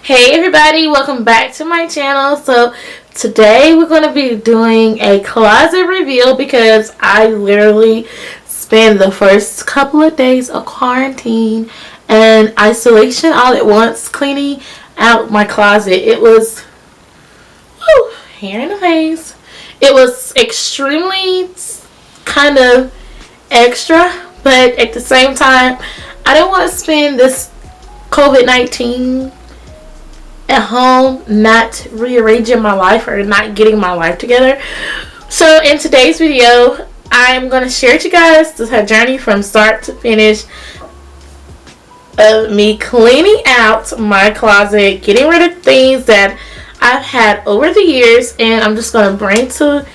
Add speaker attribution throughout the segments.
Speaker 1: Hey everybody, welcome back to my channel. So today we're going to be doing a closet reveal because I literally spent the first couple of days of quarantine and isolation all at once cleaning out my closet. It was hair in the face. It was extremely kind of extra, but at the same time I didn't want to spend this COVID-19 at home not rearranging my life or not getting my life together. So in today's video I'm going to share with you guys the journey from start to finish of me cleaning out my closet, getting rid of things that I've had over the years, and I'm just going to bring to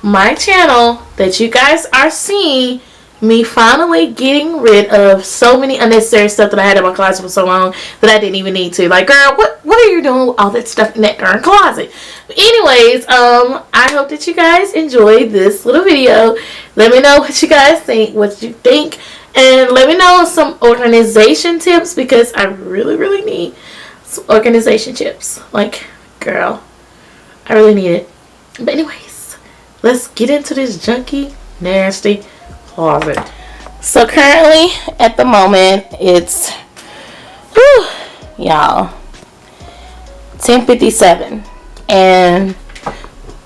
Speaker 1: my channel that you guys are seeing me finally getting rid of so many unnecessary stuff that I had in my closet for so long that I didn't even need to. Like, girl, what are you doing with all that stuff in that darn closet? But anyways, I hope that you guys enjoyed this little video. Let me know what you guys think, and let me know some organization tips because I really need some organization tips. Like, girl, I really need it. But anyways, let's get into this junky, nasty closet. So currently at the moment it's y'all 10:57 and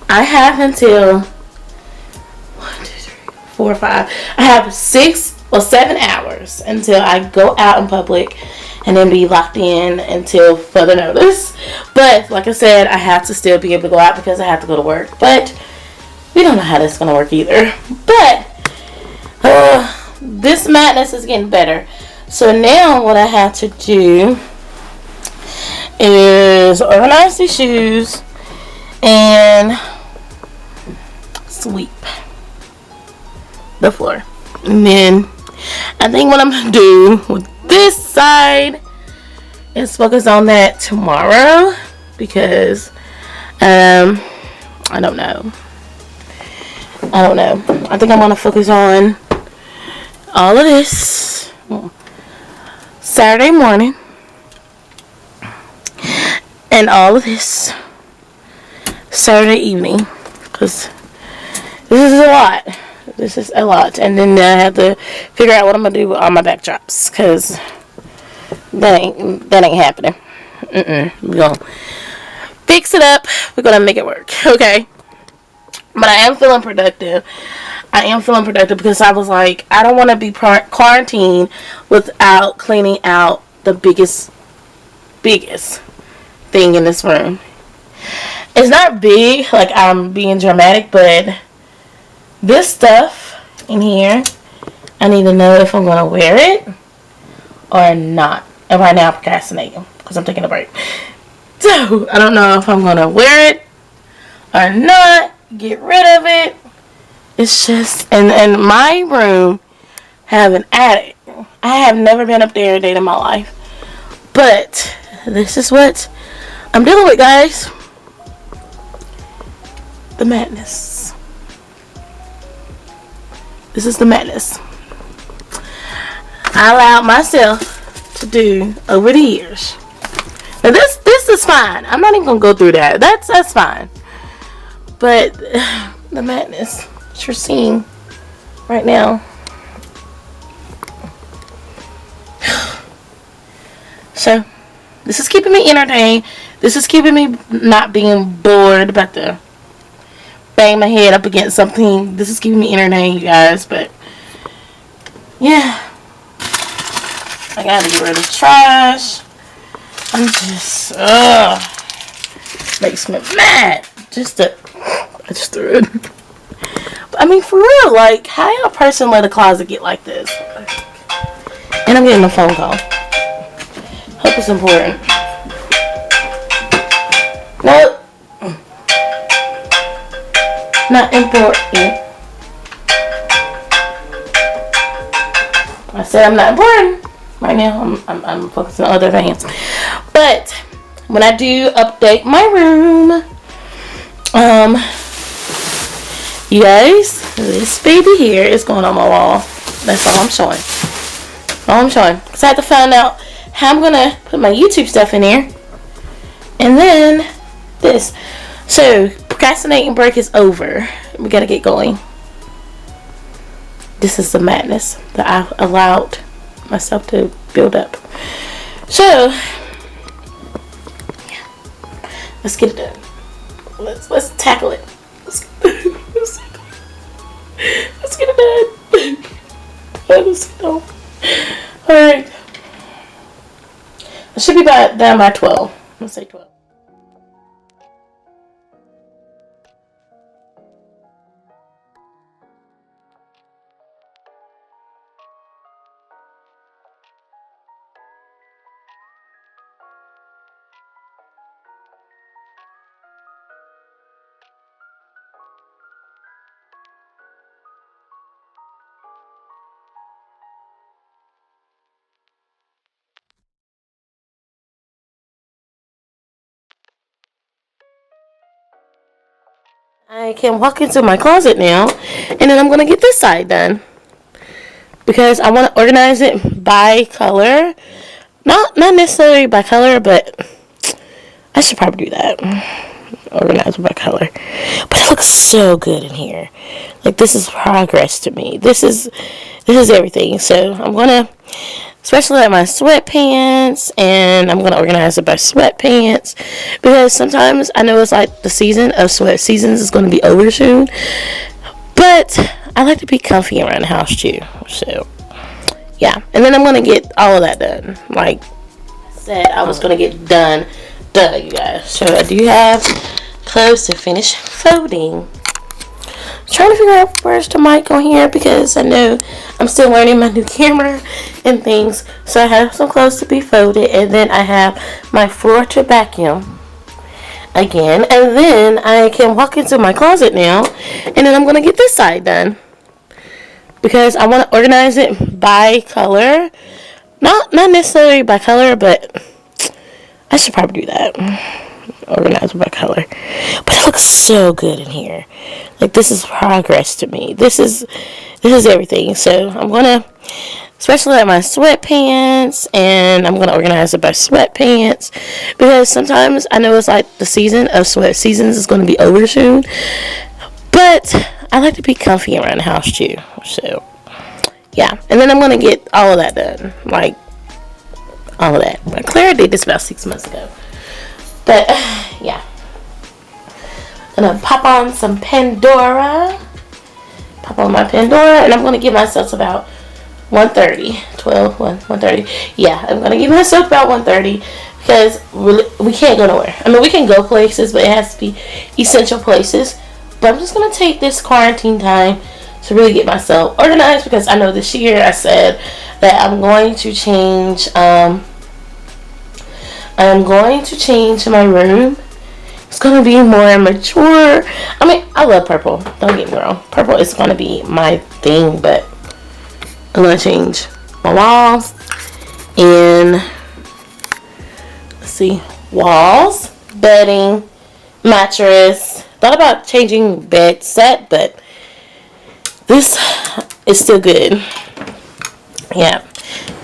Speaker 1: I have until 1, 2, 3, 4, 5. I have 6 or 7 hours until I go out in public and then be locked in until further notice. But like I said, I have to still be able to go out because I have to go to work. But we don't know how that's gonna work either. But this madness is getting better. So now what I have to do is organize these shoes and sweep the floor. And then I think what I'm going to do with this side is focus on that tomorrow because I don't know. I think I'm going to focus on all of this Saturday morning and all of this Saturday evening because this is a lot. And then I have to figure out what I'm gonna do with all my backdrops because that ain't happening. We're gonna fix it up. We're gonna make it work, okay? But I am feeling productive. Because I was like, I don't want to be quarantined without cleaning out the biggest thing in this room. It's not big, like I'm being dramatic, but this stuff in here, I need to know if I'm going to wear it or not. And right now I'm procrastinating because I'm taking a break. So, I don't know if I'm going to wear it or not, get rid of it. It's just, and my room have an attic. I have never been up there a day in my life. But this is what I'm dealing with, guys. The madness. This is the madness I allowed myself to do over the years. Now this is fine. I'm not even gonna go through that. That's fine. But the madness that you're seeing right now. So this is keeping me entertained. This is keeping me not being bored about to bang my head up against something. This is keeping me entertained, you guys. But yeah, I gotta get rid of trash. I'm just makes me mad. I just threw it. But I mean, for real, like, how a person let a closet get like this? And I'm getting a phone call. Hope it's important. Nope. Not important. I said I'm not important. Right now, I'm focusing on other things. But when I do update my room, you guys, this baby here is going on my wall. That's all I'm showing. All I'm showing. Because I have to find out how I'm going to put my YouTube stuff in here. And then this. So procrastinating break is over. We gotta get going. This is the madness that I've allowed myself to build up. So yeah, let's get it done. Let's tackle it. Let's get it done. Let's go. Alright. I should be done by 12. Let's say 12. I can walk into my closet now, and then I'm gonna get this side done because I want to organize it by color. Not necessarily by color, but I should probably do that. Organize it by color, but it looks so good in here. Like, this is progress to me. This is everything. So I'm gonna, especially like my sweatpants, and I'm gonna organize it by sweatpants because sometimes I know it's like the season of sweat seasons is gonna be over soon, but I like to be comfy around the house too. So yeah, and then I'm gonna get all of that done. Like I said, I was gonna get done, you guys. So I do have clothes to finish folding. Trying to figure out where's the mic on here because I know I'm still learning my new camera and things. So I have some clothes to be folded, and then I have my floor to vacuum again, and then I can walk into my closet now, and then I'm gonna get this side done because I want to organize it by color. Not necessarily by color, but I should probably do that. Organize by color, but it looks so good in here. Like, this is progress to me. This is everything. So I'm gonna, especially like my sweatpants, and I'm gonna organize it by sweatpants because sometimes I know it's like the season of sweat seasons is gonna be over soon, but I like to be comfy around the house too. So yeah, and then I'm gonna get all of that done, like all of that. But Claire did this about 6 months ago. But yeah, gonna pop on some Pandora. Pop on my Pandora, and I'm gonna give myself about 1:30, 1:30. Yeah, I'm gonna give myself about 1:30 because we can't go nowhere. I mean, we can go places, but it has to be essential places. But I'm just gonna take this quarantine time to really get myself organized because I know this year I said that I'm going to change. I'm going to change my room. It's going to be more mature. I mean, I love purple. Don't get me wrong. Purple is going to be my thing, but I'm going to change my walls. And, let's see, walls, bedding, mattress. Thought about changing bed set, but this is still good. Yeah,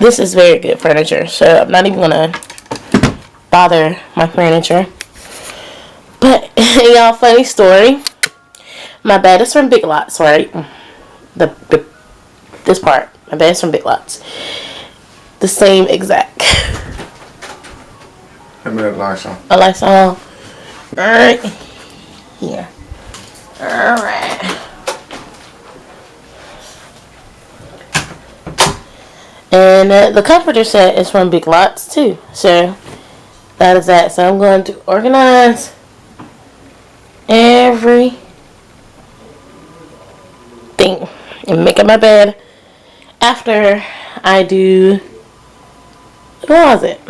Speaker 1: this is very good furniture. So, I'm not even going to bother my furniture. But y'all, funny story, my bed is from Big Lots, right? This part, my bed is from Big Lots, the same exact.
Speaker 2: Give me that Lysol.
Speaker 1: A Lysol right here. Alright, and the comforter set is from Big Lots too. So that is that. So I'm going to organize everything and make up my bed after I do the closet.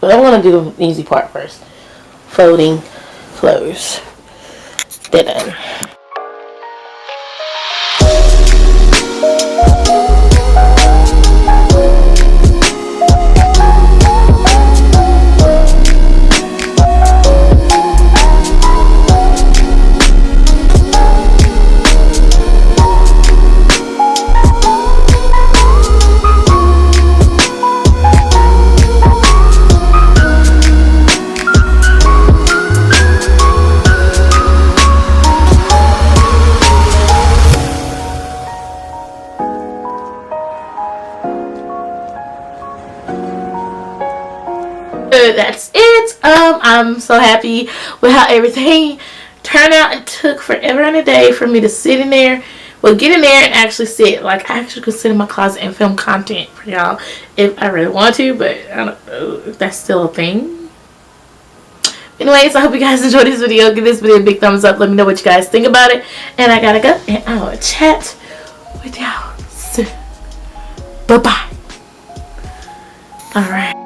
Speaker 1: But I'm going to do the easy part first. Folding clothes. They're done. I'm so happy with how everything turned out. It took forever and a day for me to sit in there. Well, get in there and actually sit. Like, I actually could sit in my closet and film content for y'all if I really want to, but I don't know if that's still a thing. Anyways, I hope you guys enjoyed this video. Give this video a big thumbs up. Let me know what you guys think about it. And I gotta go, and I will chat with y'all soon. Bye-bye. Alright.